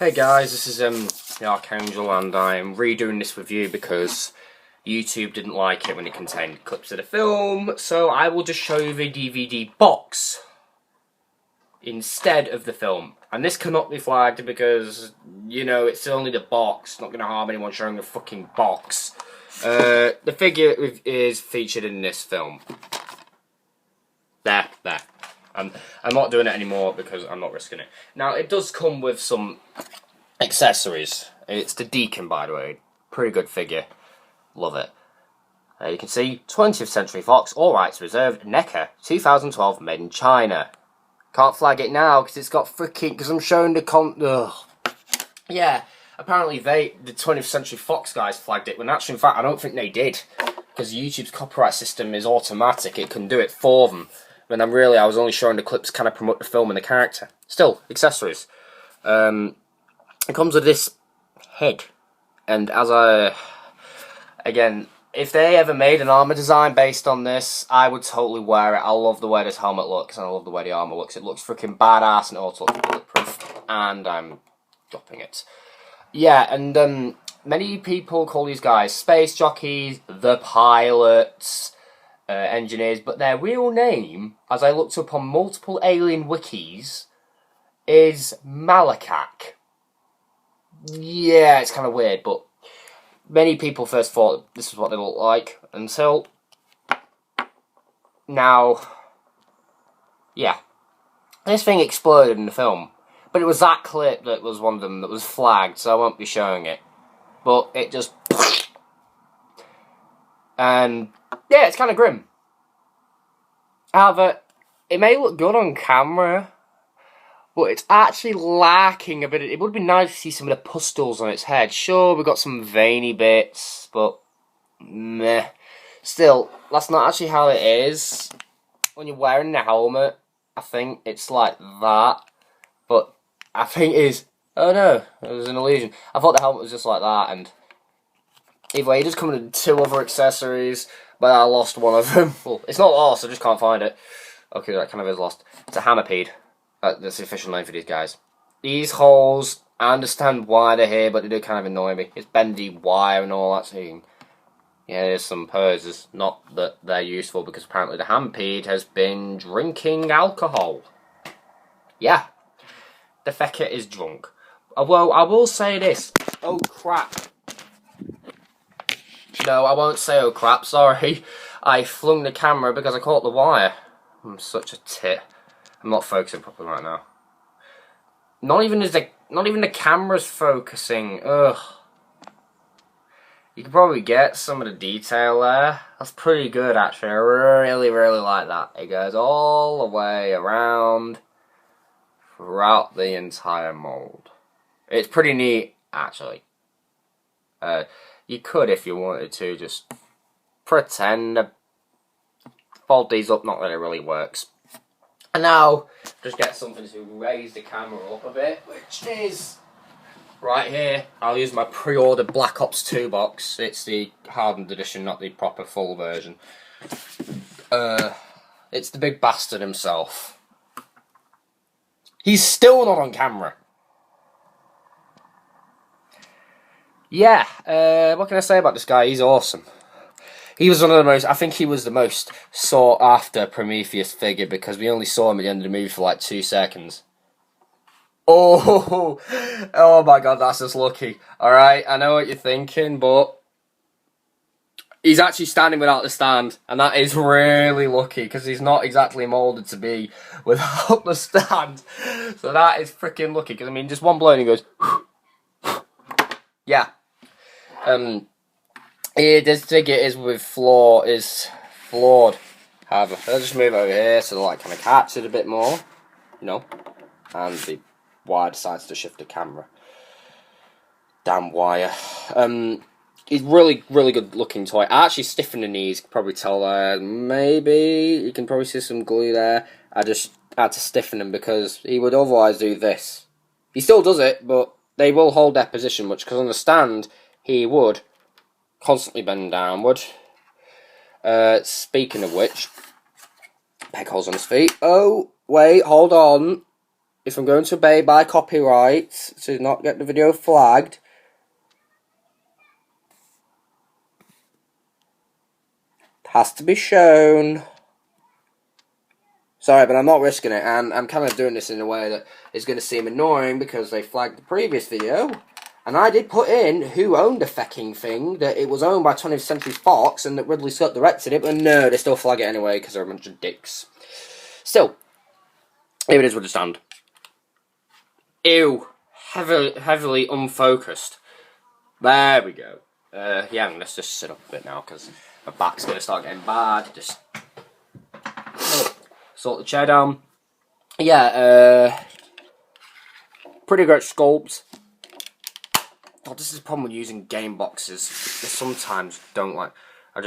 Hey guys, this is the Archangel, and I'm redoing this review because YouTube didn't like it when it contained clips of the film, so I will just show you the DVD box instead of the film. And this cannot be flagged because, you know, it's only the box, not going to harm anyone showing the fucking box. The figure is featured in this film. There. I'm not doing it anymore because I'm not risking it. Now, it does come with some accessories. It's the DEACON, by the way. Pretty good figure. Love it. You can see 20th Century Fox, all rights reserved, NECA, 2012, made in China. Can't flag it now because it's got freaking... because I'm showing the Yeah, apparently the 20th Century Fox guys flagged it, when actually, in fact, I don't think they did. Because YouTube's copyright system is automatic, it can do it for them. When I was only showing the clips kind of promote the film and the character. Still, accessories. It comes with this head. And again, if they ever made an armor design based on this, I would totally wear it. I love the way this helmet looks, and I love the way the armor looks. It looks freaking badass, and it also looks bulletproof. And I'm dropping it. Yeah, and many people call these guys space jockeys, the pilots, engineers, but their real name, as I looked up on multiple alien wikis, is Malakak. Yeah, it's kind of weird, but many people first thought this is what they look like, until now, yeah. This thing exploded in the film, but it was that clip that was one of them that was flagged, so I won't be showing it. But it just... and yeah, it's kind of grim. However, it may look good on camera, but it's actually lacking a bit. It would be nice to see some of the pustules on its head. Sure, we've got some veiny bits, but meh. Still, that's not actually how it is. When you're wearing the helmet, I think it's like that. But I think it is... oh no, it was an illusion. I thought the helmet was just like that, and... either way, it does come with two other accessories, but I lost one of them. Well, it's not lost, I just can't find it. Okay, that kind of is lost. It's a hammerpede. That's the official name for these guys. These holes, I understand why they're here, but they do kind of annoy me. It's bendy wire and all that, so you can... yeah, there's some poses. Not that they're useful, because apparently the hammerpede has been drinking alcohol. Yeah. The fecker is drunk. Well, I will say this. Oh, crap. No, I won't say oh crap, sorry. I flung the camera because I caught the wire. I'm such a tit. I'm not focusing properly right now. Not even the camera's focusing. Ugh. You can probably get some of the detail there. That's pretty good actually. I really like that. It goes all the way around throughout the entire mold. It's pretty neat actually. You could, if you wanted to, just pretend to fold these up, not that it really works. And now, just get something to raise the camera up a bit, which is right here. I'll use my pre-ordered Black Ops 2 box. It's the hardened edition, not the proper full version. It's the big bastard himself. He's still not on camera. Yeah, what can I say about this guy? He's awesome. He was one of the most, I think he was the most sought after Prometheus figure because we only saw him at the end of the movie for like 2 seconds. Oh my god, that's just lucky. Alright, I know what you're thinking, but he's actually standing without the stand, and that is really lucky because he's not exactly moulded to be without the stand. So that is freaking lucky because, I mean, just one blow and he goes... yeah. This figure is flawed. However, I'll just move over here so the light kind of catches it a bit more, you know, and the wire decides to shift the camera. Damn wire. It's really good looking toy. I actually stiffened the knees, you can probably tell there. Maybe you can probably see some glue there. I just had to stiffen them because he would otherwise do this. He still does it, but they will hold their position much because on the stand he would constantly bend downward. Speaking of which, peg holes on his feet. Oh, wait, hold on. if I'm going to obey by copyright to not get the video flagged, it has to be shown. Sorry, but I'm not risking it, and I'm kind of doing this in a way that is going to seem annoying because they flagged the previous video, and I did put in who owned the fecking thing, that it was owned by 20th Century Fox, and that Ridley Scott directed it, but no, they still flag it anyway because they're a bunch of dicks. Still, here it is with the stand. Ew, heavily unfocused. There we go. Yeah, let's just sit up a bit now because my back's going to start getting bad. Just sort the chair down. Yeah, pretty great sculpt. Oh, this is the problem with using game boxes. They sometimes don't like. You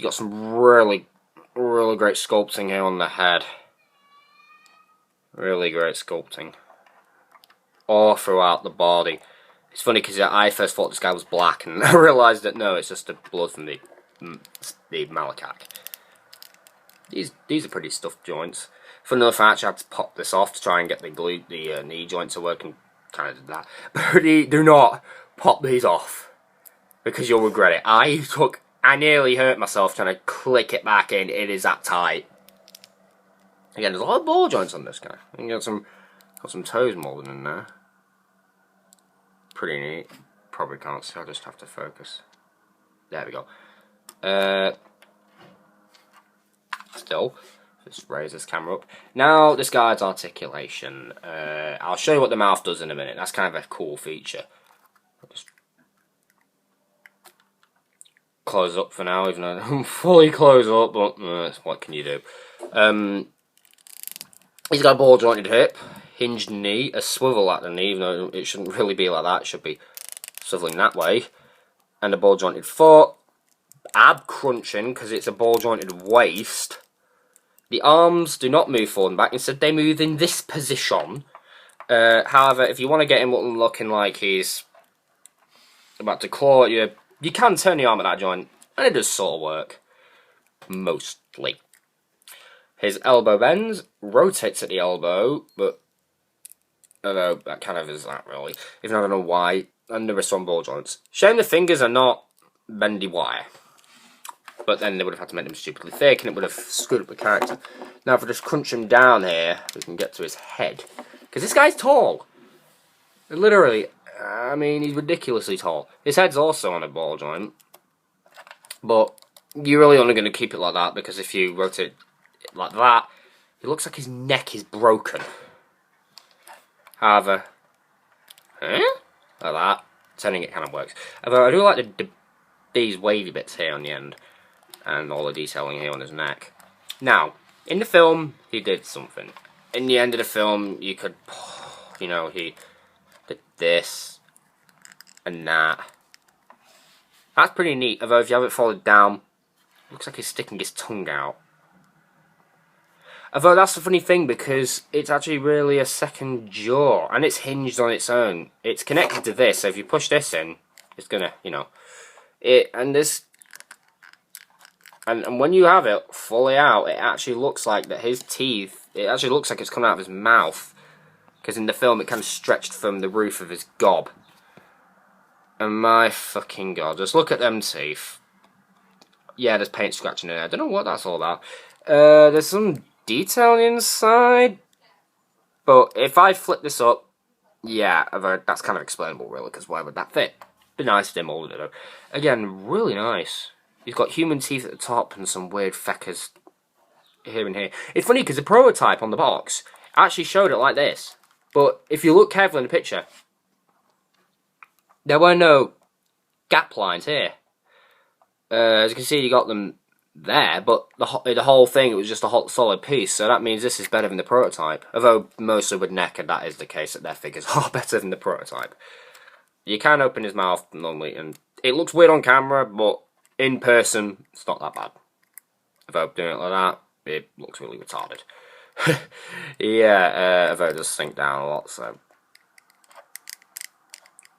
got some really great sculpting here on the head. Really great sculpting. All throughout the body. It's funny because I first thought this guy was black, and I realised that no, it's just the blood from the macaque. These are pretty stuffed joints. For another fact, I had to pop this off to try and get the knee joint to work, and kind of did that. But do not pop these off because you'll regret it. I nearly hurt myself trying to click it back in. It is that tight. Again, there's a lot of ball joints on this guy. You got some toes molded in there. Pretty neat. Probably can't see. I'll just have to focus. There we go. Still, just raise this camera up. Now, this guy's articulation. I'll show you what the mouth does in a minute. That's kind of a cool feature. I'll just close up for now, even though I'm fully closed up, but what can you do? He's got a ball jointed hip, hinged knee, a swivel at the knee, even though it shouldn't really be like that. It should be swiveling that way. And a ball jointed foot. Ab crunching, because it's a ball jointed waist. The arms do not move forward and back, instead they move in this position. However, if you want to get him looking like he's about to claw at you, you can turn the arm at that joint, and it does sort of work. Mostly. His elbow bends, rotates at the elbow, but I don't know, that kind of is that really. Even though I don't know why. And the wrist on ball joints. Shame the fingers are not bendy wire. But then they would have had to make them stupidly thick, and it would have screwed up the character. Now, if I just crunch him down here, we can get to his head. Because this guy's tall. Literally, I mean, he's ridiculously tall. His head's also on a ball joint. But you're really only going to keep it like that, because if you rotate it like that, it looks like his neck is broken. However, like that, turning it kind of works. Although I do like these wavy bits here on the end. And all the detailing here on his neck. Now, in the film, he did something. In the end of the film, you could, you know, he did this and that. That's pretty neat, although if you have it folded down, it looks like he's sticking his tongue out. Although that's the funny thing, because it's actually really a second jaw, and it's hinged on its own. It's connected to this, so if you push this in, it's gonna, you know, And when you have it fully out, it actually looks like that his teeth, it actually looks like it's coming out of his mouth. Because in the film it kind of stretched from the roof of his gob. And my fucking god, just look at them teeth. Yeah, there's paint scratching in there. I don't know what that's all about. There's some detail inside. But if I flip this up, yeah, that's kind of explainable really, because why would that fit? Be nice if they molded it though. Again, really nice. He's got human teeth at the top and some weird feckers here and here. It's funny because the prototype on the box actually showed it like this. But if you look carefully in the picture, there were no gap lines here. As you can see, you got them there, but the whole thing, it was just a hot solid piece. So that means this is better than the prototype. Although mostly with NECA, that is the case, that their figures are better than the prototype. You can open his mouth normally, and it looks weird on camera, but in person, it's not that bad. If I'm doing it like that, it looks really retarded. Yeah, although it does sink down a lot, so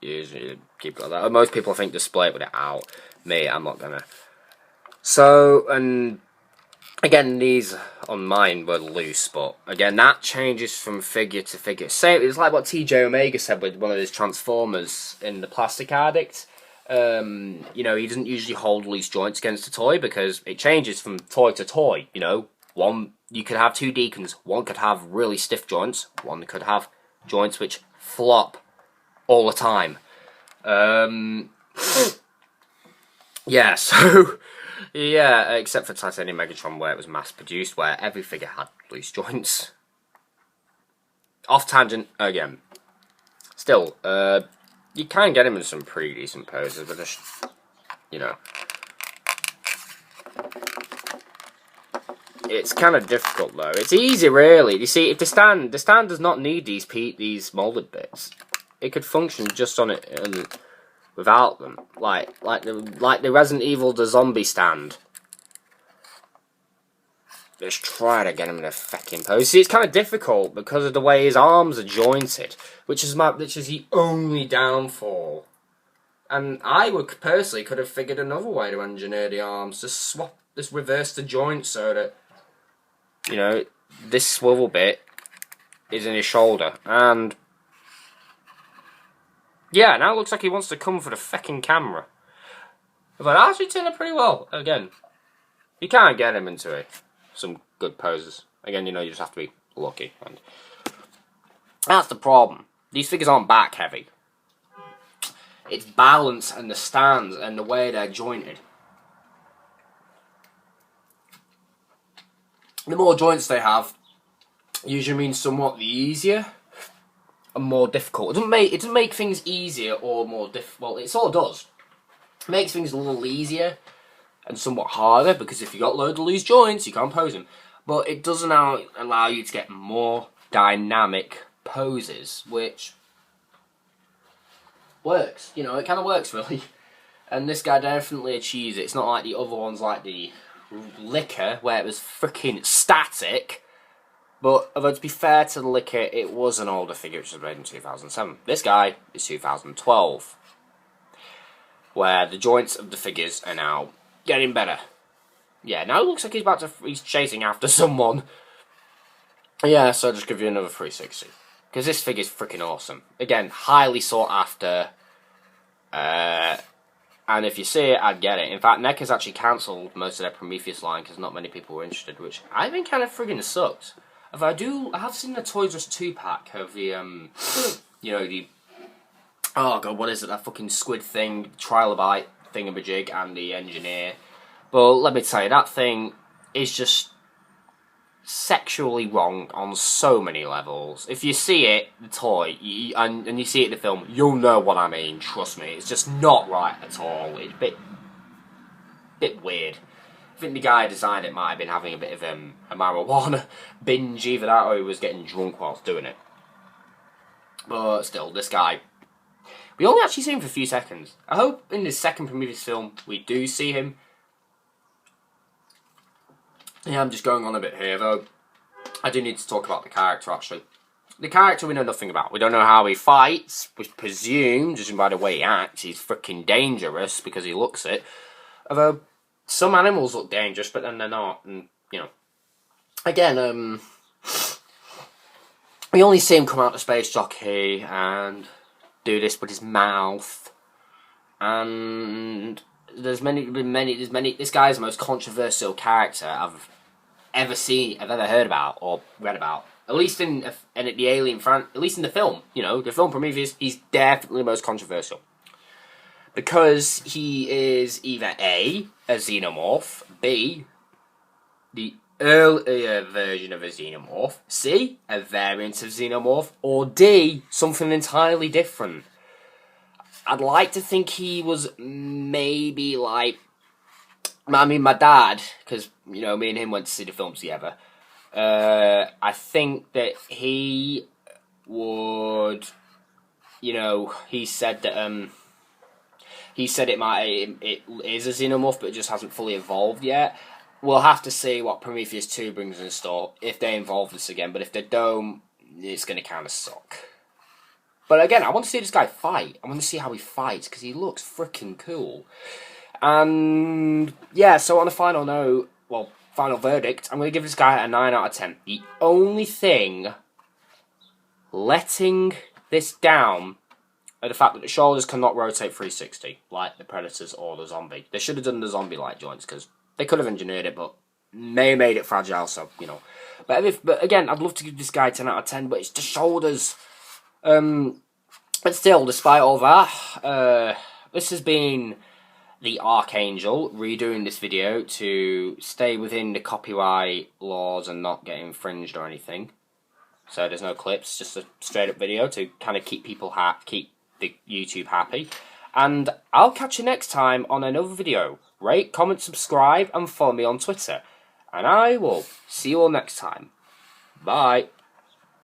usually keep it like that. Most people, I think, display it with it out. Me, I'm not gonna. So, and again, these on mine were loose, but again, that changes from figure to figure. Same, it's like what TJ Omega said with one of his Transformers in the Plastic Addict. You know, he doesn't usually hold loose joints against a toy because it changes from toy to toy. You know, one, you could have two Deacons. One could have really stiff joints. One could have joints which flop all the time. Yeah, so... Yeah, except for Titanium Megatron where it was mass-produced, where every figure had loose joints. Off tangent, again. Still, you can get him in some pretty decent poses, but just, you know... It's kind of difficult, though. It's easy, really. You see, if the stand does not need these moulded bits. It could function just on it... without them, like the Resident Evil the zombie stand. Let's try to get him in a fucking pose. See, it's kind of difficult because of the way his arms are jointed, which is the only downfall. And I would personally could have figured another way to engineer the arms, just reverse the joint so that, you know, this swivel bit is in his shoulder and. Yeah, now it looks like he wants to come for the fucking camera. But actually turned out pretty well. Again, you can't get him into some good poses. Again, you know, you just have to be lucky. And that's the problem. These figures aren't back heavy. It's balance and the stands and the way they're jointed. The more joints they have, usually means somewhat the easier. And more difficult. It doesn't make things easier or more difficult. Well, it sort of does. It makes things a little easier and somewhat harder because if you got loads of loose joints, you can't pose them. But it does now allow you to get more dynamic poses, which works. You know, it kind of works really. And this guy definitely achieves it. It's not like the other ones, like the Licker, where it was freaking static. But, although to be fair to the Licker, it was an older figure which was made in 2007. This guy is 2012. Where the joints of the figures are now getting better. Yeah, now it looks like he's chasing after someone. Yeah, so I'll just give you another 360. Because this figure's freaking awesome. Again, highly sought after. And if you see it, I'd get it. In fact, NECA's actually cancelled most of their Prometheus line because not many people were interested, which I think kind of friggin' sucks. I have seen the Toys R Us 2-pack of the, you know, the, oh god, what is it, that fucking squid thing, Trilobite thingamajig, and the Engineer. But let me tell you, that thing is just sexually wrong on so many levels. If you see it, the toy, and you see it in the film, you'll know what I mean, trust me. It's just not right at all. It's a bit weird. I think the guy who designed it might have been having a bit of a marijuana binge, either that or he was getting drunk whilst doing it. But still, this guy, we only actually see him for a few seconds. I hope in the second Prometheus film we do see him. Yeah, I'm just going on a bit here though. I do need to talk about the character actually. The character we know nothing about. We don't know how he fights. We presume, judging by the way he acts, he's freaking dangerous because he looks it. Although some animals look dangerous, but then they're not. And, you know. Again, we only see him come out to Space Jockey and do this with his mouth. And there's many. This guy is the most controversial character I've ever seen, I've ever heard about or read about. At least in the Alien at least in the film, you know, the film Prometheus, he's definitely the most controversial. Because he is either A xenomorph, B, the earlier version of a xenomorph, C, a variant of xenomorph, or D, something entirely different. I'd like to think he was maybe like, I mean, my dad, because, you know, me and him went to see the films together. I think that he would, you know, he said that, it is a xenomorph, but it just hasn't fully evolved yet. We'll have to see what Prometheus 2 brings in store, if they involve this again, but if they don't, it's going to kind of suck. But again, I want to see this guy fight. I want to see how he fights, because he looks freaking cool. And, yeah, so on a final note, well, final verdict, I'm going to give this guy a 9 out of 10. The only thing letting this down are the fact that the shoulders cannot rotate 360 like the Predators or the Zombie. They should have done the Zombie-like joints because they could have engineered it, but they made it fragile, so, you know. But again, I'd love to give this guy 10 out of 10, but it's the shoulders. But still, despite all that, this has been the Archangel redoing this video to stay within the copyright laws and not get infringed or anything. So there's no clips, just a straight up video to kind of keep people keep the YouTube happy. And I'll catch you next time on another video. Rate, comment, subscribe, and follow me on Twitter. And I will see you all next time. Bye.